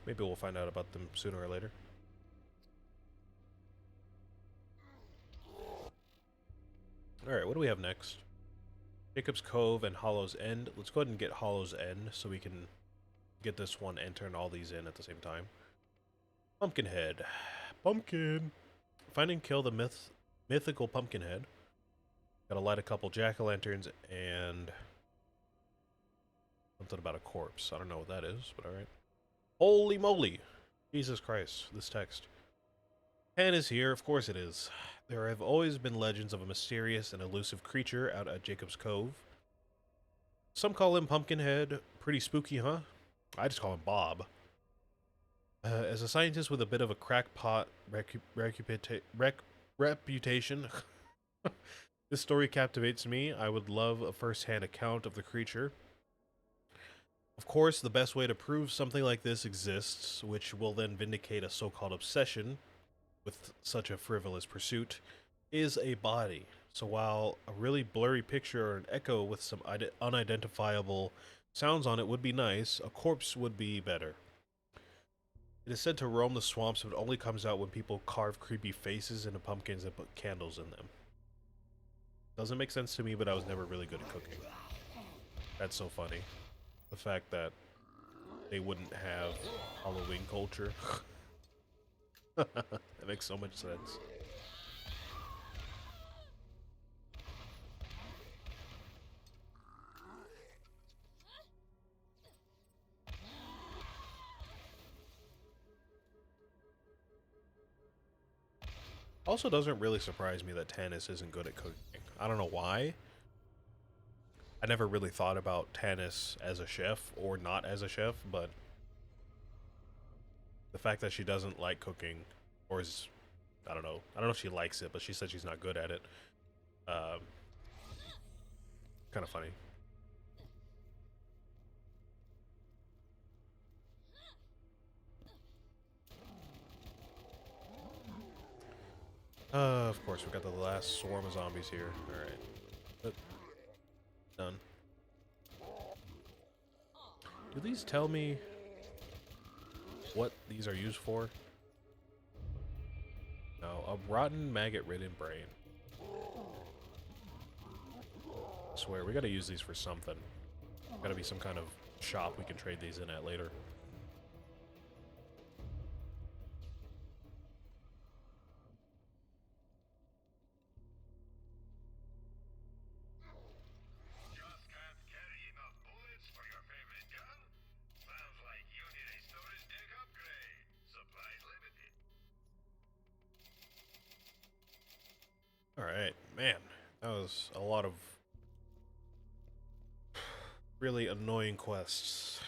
maybe we'll find out about them sooner or later. Alright, what do we have next? Jacob's Cove and Hollow's End. Let's go ahead and get Hollow's End so we can get this one and turn all these in at the same time. Pumpkinhead. Pumpkin! Find and kill the mythical Pumpkinhead. Gotta light a couple jack-o'-lanterns and something about a corpse. I don't know what that is, but alright. Holy moly! Jesus Christ, this text. Pan is here, of course it is. There have always been legends of a mysterious and elusive creature out at Jacob's Cove. Some call him Pumpkinhead. Pretty spooky, huh? I just call him Bob. As a scientist with a bit of a crackpot reputation, this story captivates me. I would love a first-hand account of the creature. Of course, the best way to prove something like this exists, which will then vindicate a so-called obsession with such a frivolous pursuit, is a body. So while a really blurry picture or an echo with some unidentifiable sounds on it would be nice, a corpse would be better. It is said to roam the swamps, but only comes out when people carve creepy faces into pumpkins and put candles in them. Doesn't make sense to me, but I was never really good at cooking. That's so funny. The fact that they wouldn't have Halloween culture. That makes so much sense. Also doesn't really surprise me that Tanis isn't good at cooking. I don't know why. I never really thought about Tanis as a chef or not as a chef, but the fact that she doesn't like cooking, or is, I don't know. I don't know if she likes it, but she said she's not good at it. Kind of funny. Of course, we got the last swarm of zombies here. Alright. Done. Do these tell me what these are used for? No, a rotten, maggot-ridden brain. I swear, we gotta use these for something. Gotta be some kind of shop we can trade these in at later. Alright, man. That was a lot of really annoying quests.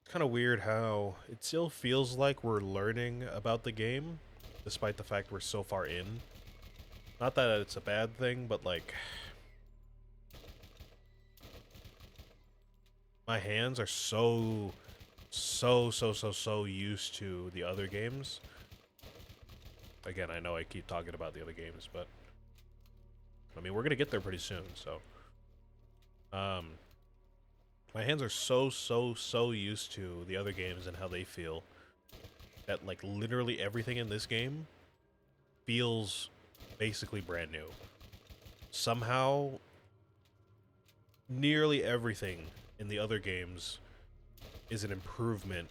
It's kind of weird how it still feels like we're learning about the game, despite the fact we're so far in. Not that it's a bad thing, but like... my hands are so used to the other games. Again, I know I keep talking about the other games, but I mean, we're gonna get there pretty soon, so my hands are so used to the other games and how they feel that like literally everything in this game feels basically brand new. Somehow nearly everything in the other games is an improvement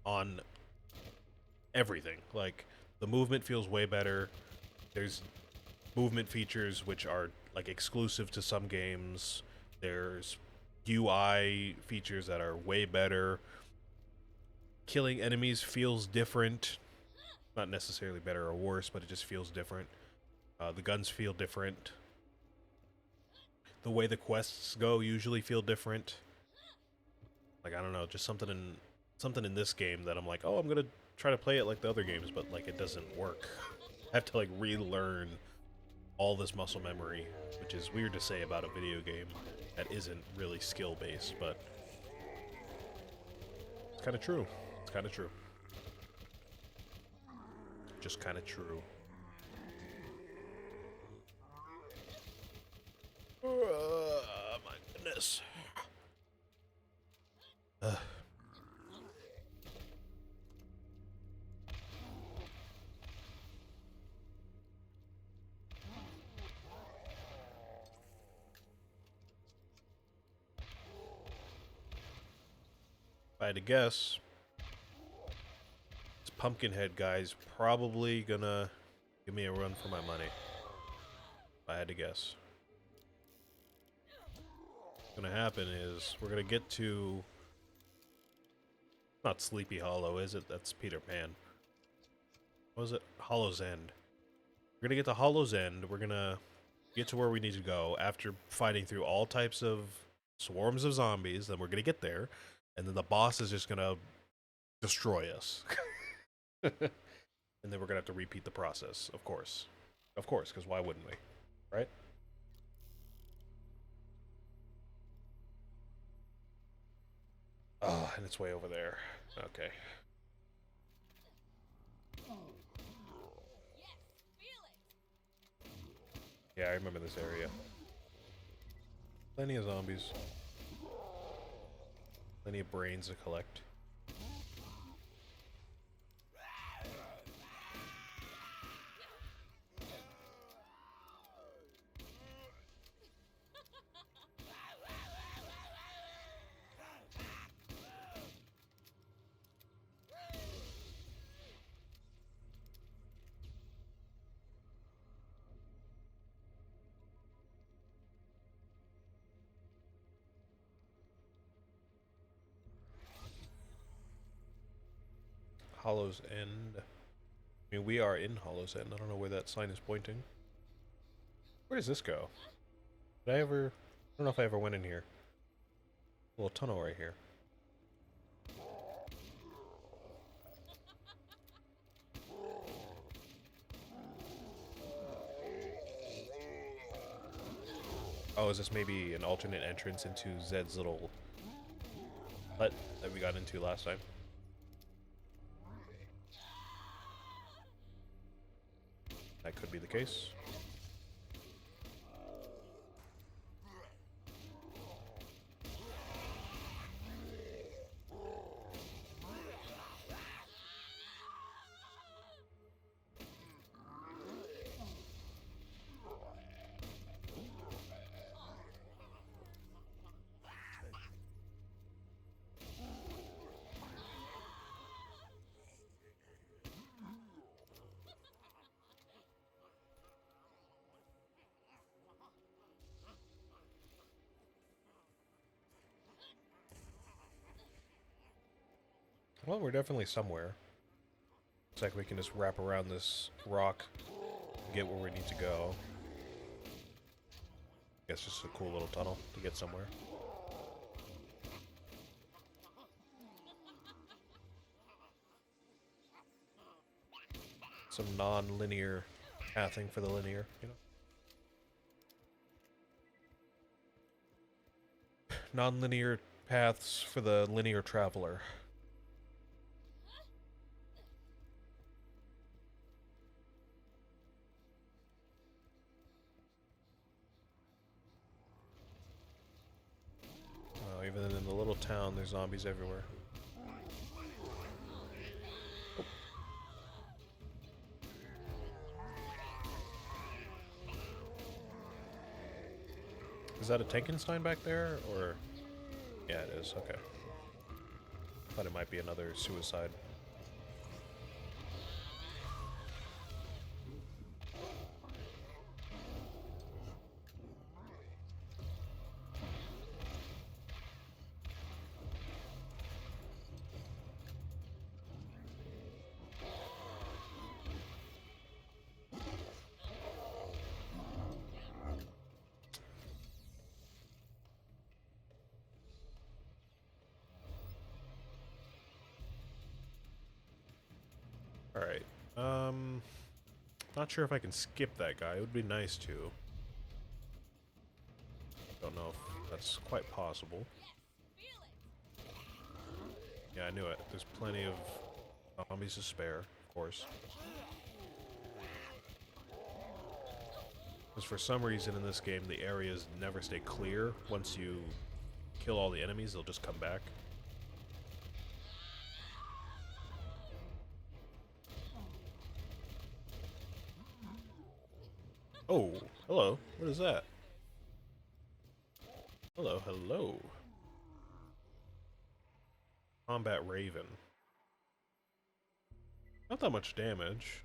on everything. Like, the movement feels way better. There's movement features which are like exclusive to some games. There's UI features that are way better. Killing enemies feels different. Not necessarily better or worse, but it just feels different. The guns feel different. The way the quests go usually feel different. Like, I don't know, just something in this game that I'm like, oh, I'm gonna try to play it like the other games, but like it doesn't work. I have to like relearn all this muscle memory, which is weird to say about a video game that isn't really skill based, but it's kind of true. It's kind of true. Just kind of true. My goodness. Ugh. If I had to guess, this Pumpkinhead guy's probably gonna give me a run for my money. If I had to guess. What's gonna happen is we're gonna get to... Not Sleepy Hollow, is it? That's Peter Pan. What was it? Hollow's End. We're gonna get to Hollow's End. We're gonna get to where we need to go after fighting through all types of swarms of zombies. Then we're gonna get there, and then the boss is just gonna destroy us. And then we're gonna have to repeat the process, of course. Of course, because why wouldn't we? Right? Oh, and it's way over there. Okay. Yeah, I remember this area. Plenty of zombies. Plenty of brains to collect. Hollow's End. I mean, we are in Hollow's End. I don't know where that sign is pointing. Where does this go? Did I ever... I don't know if I ever went in here. A little tunnel right here. Oh, is this maybe an alternate entrance into Zed's little hut that we got into last time? That could be the case. Well, we're definitely somewhere. Looks like we can just wrap around this rock and get where we need to go. Guess just a cool little tunnel to get somewhere. Some non-linear pathing for the linear, you know? Non-linear paths for the linear traveler. Oh, even in the little town, there's zombies everywhere. Oh. Is that a Tankenstein back there, or... Yeah, it is, okay. Thought it might be another suicide. Alright, not sure if I can skip that guy. It would be nice to. Don't know if that's quite possible. Yeah, I knew it. There's plenty of zombies to spare, of course. Because for some reason in this game, the areas never stay clear. Once you kill all the enemies, they'll just come back. Oh, hello. What is that? Hello, hello. Combat Raven. Not that much damage.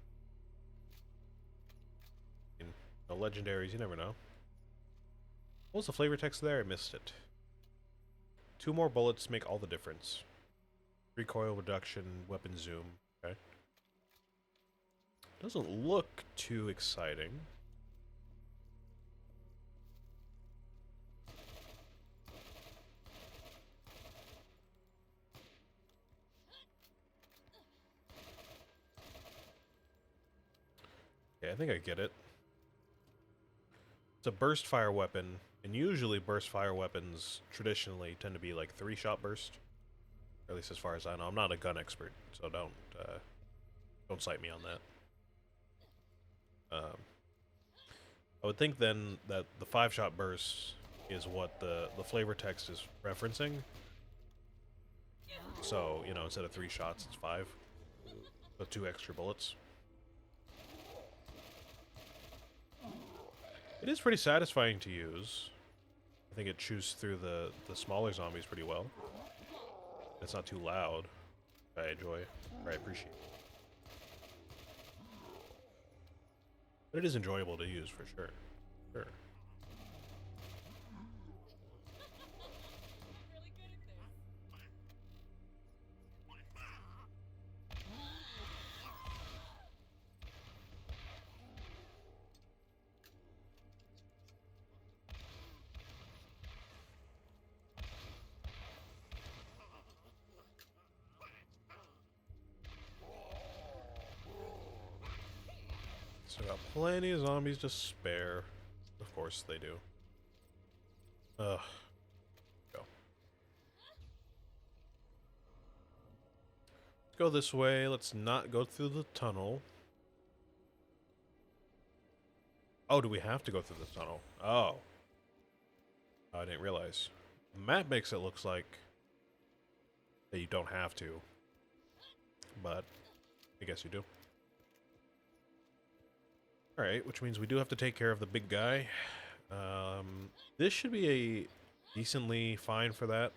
I mean, no legendaries, you never know. What was the flavor text there? I missed it. 2 more bullets make all the difference. Recoil reduction, weapon zoom. Okay. Doesn't look too exciting. Yeah, I think I get it. It's a burst fire weapon, and usually burst fire weapons traditionally tend to be like 3-shot burst. Or at least as far as I know. I'm not a gun expert, so don't cite me on that. I would think then that the 5-shot burst is what the flavor text is referencing. So, you know, instead of 3 shots, it's 5. So 2 extra bullets. It is pretty satisfying to use. I think it chews through the smaller zombies pretty well. It's not too loud. I enjoy, or I appreciate. But it is enjoyable to use for sure. Sure. So got plenty of zombies to spare. Of course they do. Ugh. Go. Let's go this way. Let's not go through the tunnel. Oh, do we have to go through the tunnel? Oh. I didn't realize. The map makes it look like that you don't have to. But I guess you do. Alright, which means we do have to take care of the big guy. This should be a decently fine for that.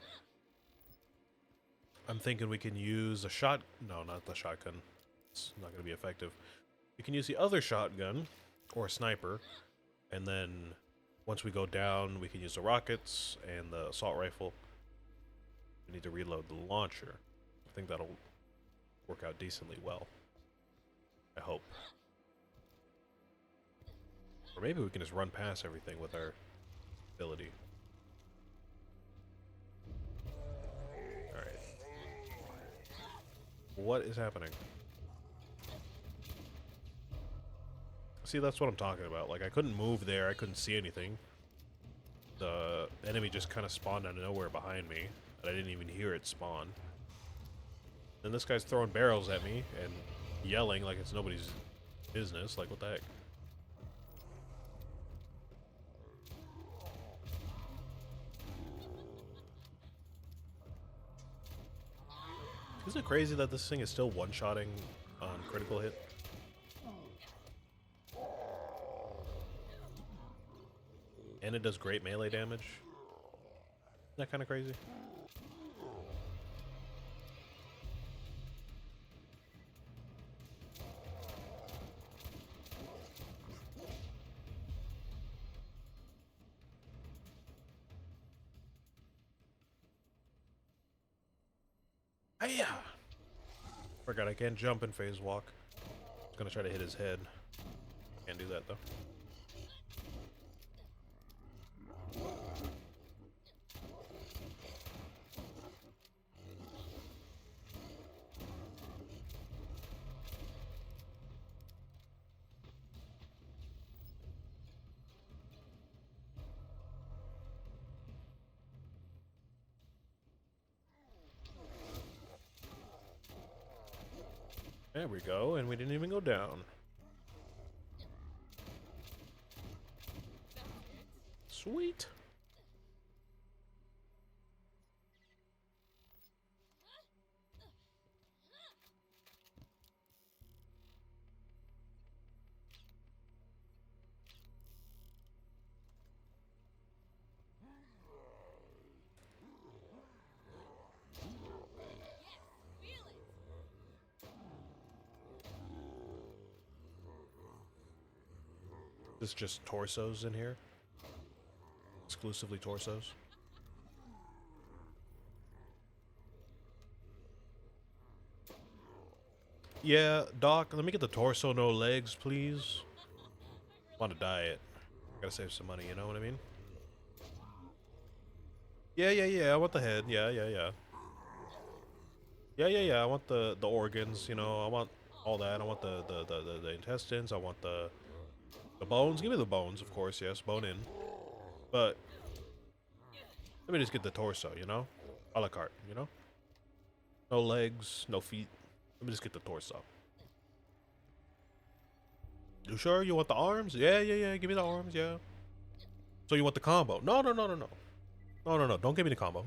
I'm thinking we can use a shot... No, not the shotgun. It's not going to be effective. We can use the other shotgun, or a sniper, and then once we go down, we can use the rockets and the assault rifle. We need to reload the launcher. I think that'll work out decently well. I hope. Or maybe we can just run past everything with our ability. Alright. What is happening? See, that's what I'm talking about. Like, I couldn't move there. I couldn't see anything. The enemy just kind of spawned out of nowhere behind me. And I didn't even hear it spawn. Then this guy's throwing barrels at me and yelling like it's nobody's business. Like, what the heck? Isn't it crazy that this thing is still one-shotting on critical hit? And it does great melee damage. Isn't that kind of crazy? Hiya! Forgot I can't jump in phase walk. I was gonna try to hit his head. Can't do that though. There we go, and we didn't even go down. Sweet. This is just torsos in here. Exclusively torsos. Yeah, Doc, let me get the torso, no legs, please. Want a diet. Gotta save some money, you know what I mean? Yeah, I want the head. Yeah. I want the organs, you know, I want all that. I want the intestines, I want the bones. Give me the bones, of course, yes, bone in. But let me just get the torso, you know? A la carte, you know? No legs, no feet. Let me just get the torso. You sure you want the arms? Yeah. Give me the arms, yeah. So you want the combo? No. Don't give me the combo.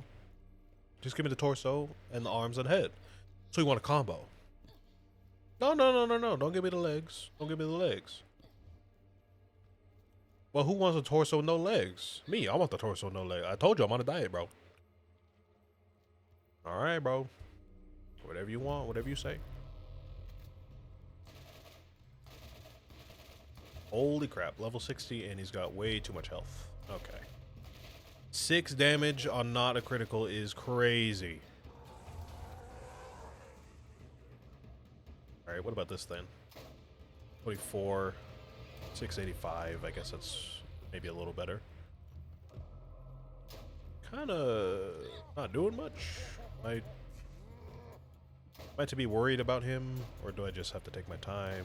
Just give me the torso and the arms and head. So you want a combo? No. Don't give me the legs. Don't give me the legs. Well, who wants a torso with no legs? Me. I want the torso with no legs. I told you I'm on a diet, bro. All right, bro. Whatever you want, whatever you say. Holy crap, level 60 and he's got way too much health. Okay. 6 damage on not a critical is crazy. Alright, what about this then? 24, 685, I guess that's maybe a little better. Kinda not doing much. Am I to be worried about him, or do I just have to take my time?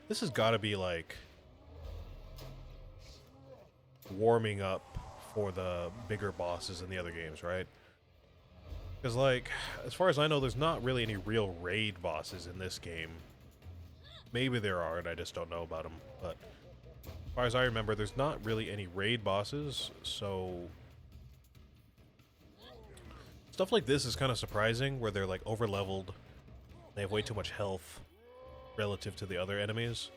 This has got to be like warming up for the bigger bosses in the other games, right? Because, like, as far as I know, there's not really any real raid bosses in this game. Maybe there are, and I just don't know about them. But as far as I remember, there's not really any raid bosses, so stuff like this is kind of surprising, where they're, like, over-leveled. They have way too much health relative to the other enemies.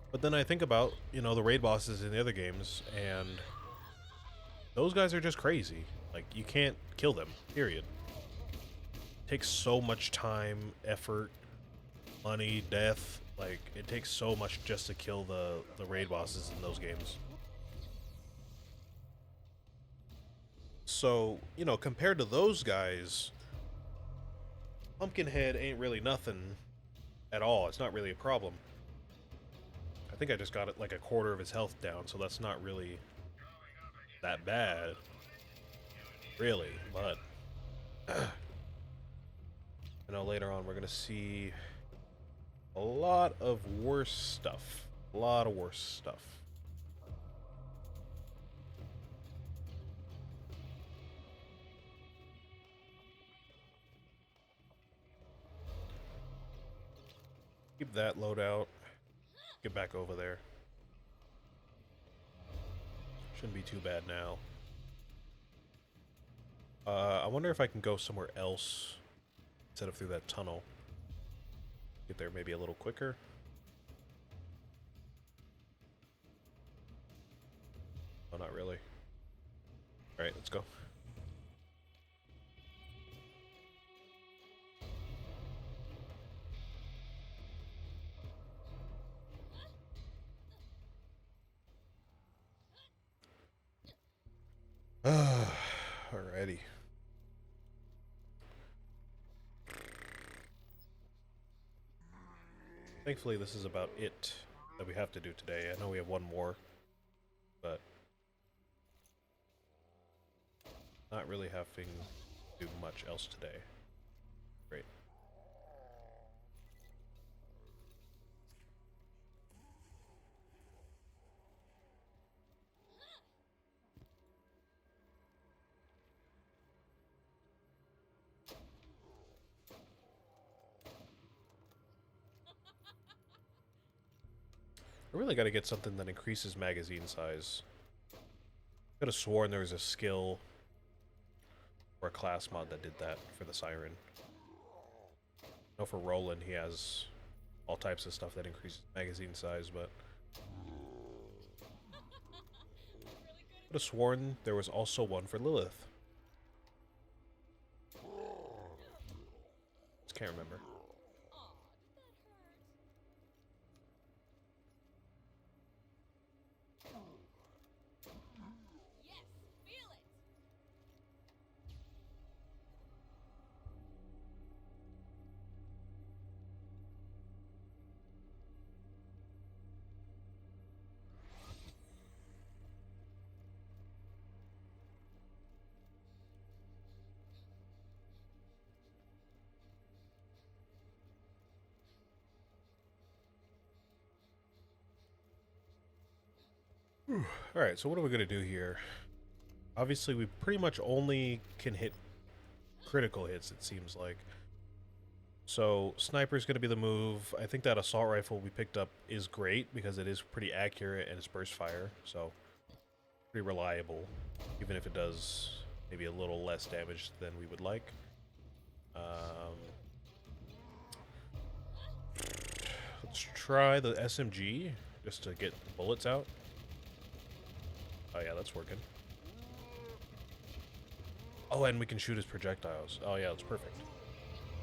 But then I think about, you know, the raid bosses in the other games, and those guys are just crazy. Like, you can't kill them, period. It takes so much time, effort, money, death. Like, it takes so much just to kill the raid bosses in those games. So, you know, compared to those guys, Pumpkinhead ain't really nothing at all. It's not really a problem. I think I just got it like a quarter of his health down, so that's not really that bad. Really, but I know later on we're gonna see a lot of worse stuff. A lot of worse stuff. Keep that loadout. Get back over there. Shouldn't be too bad now. I wonder if I can go somewhere else instead of through that tunnel. Get there maybe a little quicker. Oh, not really. Alright, let's go. Alrighty. Thankfully, this is about it that we have to do today. I know we have one more, but not really having to do much else today. Great. I really gotta get something that increases magazine size. Could have sworn there was a skill or a class mod that did that for the Siren. I know for Roland he has all types of stuff that increases magazine size, but could have sworn there was also one for Lilith. Just can't remember. Alright, so what are we going to do here? Obviously, we pretty much only can hit critical hits, it seems like. So, sniper's going to be the move. I think that assault rifle we picked up is great because it is pretty accurate and it's burst fire, so pretty reliable, even if it does maybe a little less damage than we would like. Let's try the SMG just to get bullets out. Oh yeah, that's working. Oh, and we can shoot his projectiles. Oh yeah, that's perfect.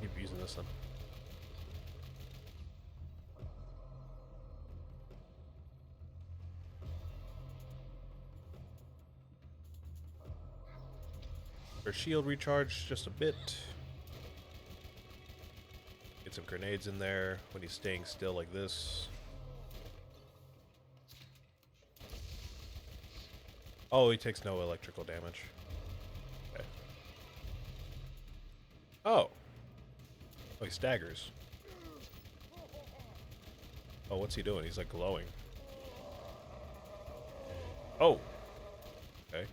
Keep using this then. Our shield recharge just a bit. Get some grenades in there when he's staying still like this. Oh, he takes no electrical damage. Okay. Oh. Oh, he staggers. Oh, what's he doing? He's like glowing. Oh. Okay.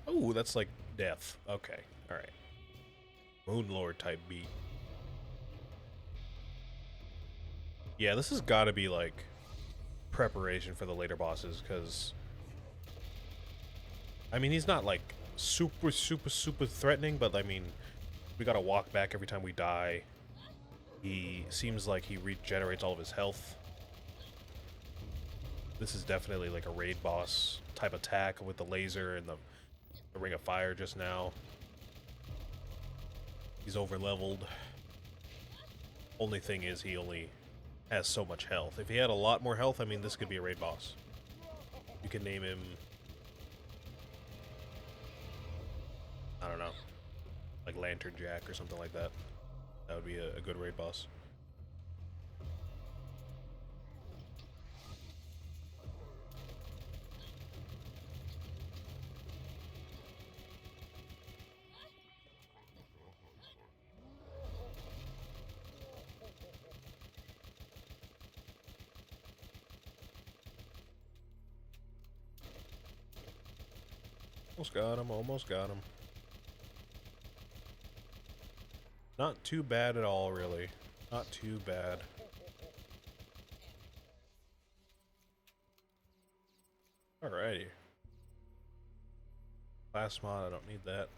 Oh, that's like death. Okay. Alright. Moonlord type beat. Yeah, this has got to be like preparation for the later bosses, because I mean, he's not like super threatening, but I mean, we gotta walk back every time we die. He seems like he regenerates all of his health. This is definitely like a raid boss type attack with the laser and the ring of fire just now. He's over leveled. Only thing is he only has so much health. If he had a lot more health, I mean, this could be a raid boss. You can name him, I don't know, like Lantern Jack or something like that. That would be a good raid boss. Almost got him, almost got him. Not too bad at all, really. Not too bad. Alrighty. Class mod, I don't need that.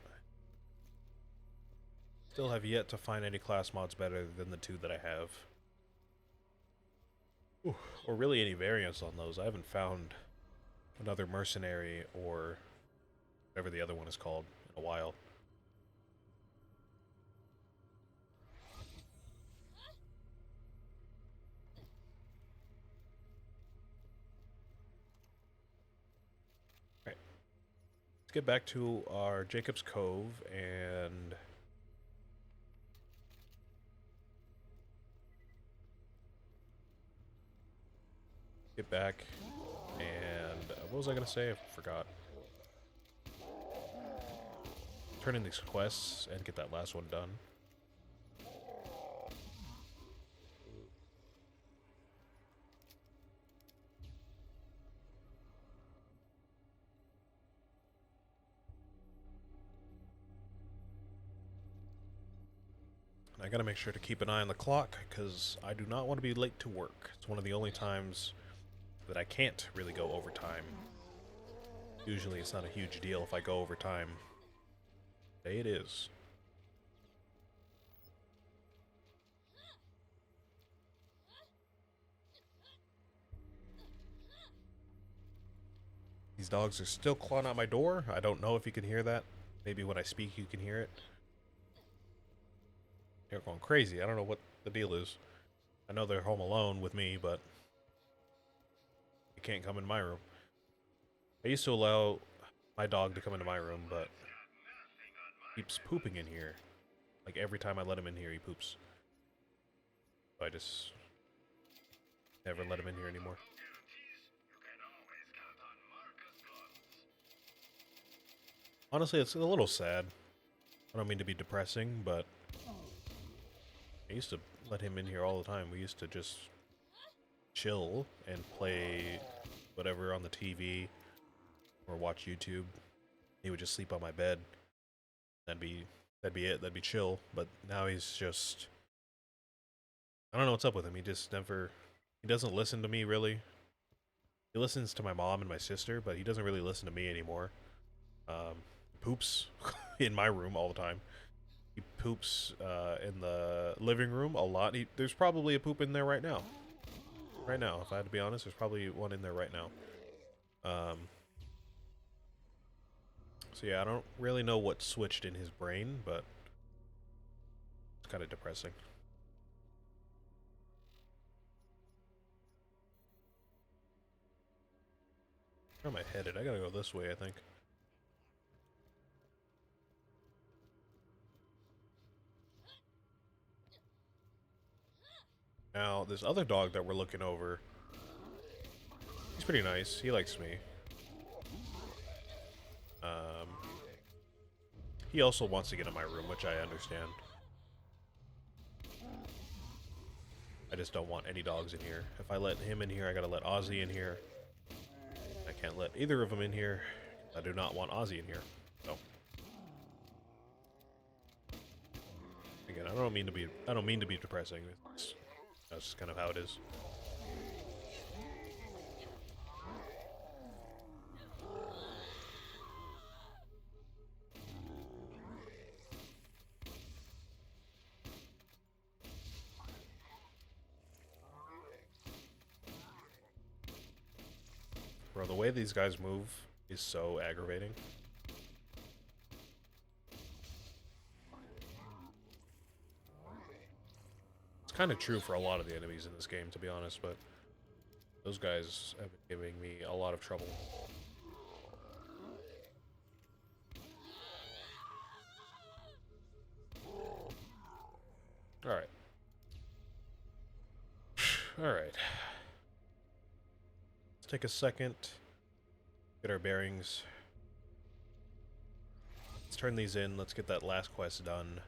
Still have yet to find any class mods better than the two that I have. Ooh, or really any variants on those. I haven't found another mercenary or whatever the other one is called in a while. Alright. Let's get back to our Jacob's Cove and get back and what was I gonna say? I forgot. Turn in these quests and get that last one done. And I I gotta make sure to keep an eye on the clock, because I do not want to be late to work. It's one of the only times that I can't really go overtime. Usually it's not a huge deal if I go overtime. Today it is. These dogs are still clawing at my door. I don't know if you can hear that. Maybe when I speak you can hear it. They're going crazy. I don't know what the deal is. I know they're home alone with me, but they can't come in my room. I used to allow my dog to come into my room, but he keeps pooping in here. Like every time I let him in here, he poops. So I just never let him in here anymore. Honestly, it's a little sad. I don't mean to be depressing, but I used to let him in here all the time. We used to just chill and play whatever on the TV or watch YouTube. He would just sleep on my bed. That'd be it. That'd be chill. But now he's just, I don't know what's up with him. He just never, he doesn't listen to me really. He listens to my mom and my sister, but he doesn't really listen to me anymore. Poops in my room all the time. He poops in the living room a lot. There's probably a poop in there right now. Right now, if I had to be honest, there's probably one in there right now. So yeah, I don't really know what switched in his brain, but it's kind of depressing. Where am I headed? I gotta go this way, I think. Now, this other dog that we're looking over, he's pretty nice. He likes me. He also wants to get in my room, which I understand. I just don't want any dogs in here. If I let him in here, I gotta let Ozzy in here. I can't let either of them in here. I do not want Ozzy in here. So again, I don't mean to be depressing. That's just kind of how it is. Bro, the way these guys move is so aggravating. It's kind of true for a lot of the enemies in this game, to be honest, but those guys have been giving me a lot of trouble. Alright. Alright. Let's take a second, get our bearings. Let's turn these in, let's get that last quest done.